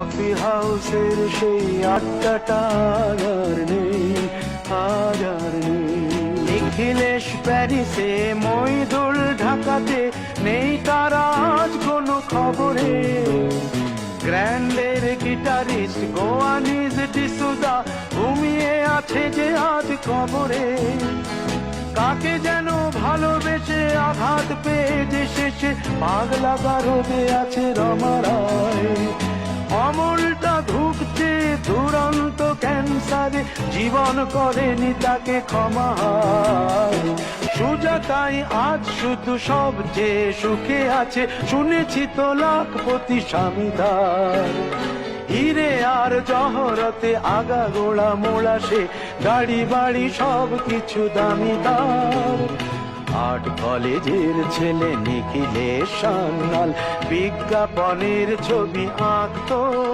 Coffee হাউসের সেই আড্ডাটা আর নেই, আজ আর নেই। নিখিলেশ প্যারিসে, মইদুল ঢাকাতে, নেই তারা আজ কোনো খবরে। গ্র্যান্ডের গিটারিস্ট গোয়ানিজ ডিসুজা ঘুমিয়ে আছে যে আজ কবরে। কাকে যেন ভালোবেসে আঘাত পেয়ে যে শেষে পাগলা গারদে আছে রমা রায়। অমলটা ধুকছে দুরন্ত ক্যান্সারে, জীবন করেনি তাকে ক্ষমা। সুজাতাই আজ শুধু সবচেয়ে সুখে আছে, শুনেছি তো লাখপতি স্বামীদার। হিরে আর জহরতে আগা গোড়া মোড়া সে, গাড়ি বাড়ি সব কিছু দামি তার। আর্ট কলেজের ছেলে নিখিলেশ সান্যাল বিজ্ঞাপনের ছবি আঁকতো।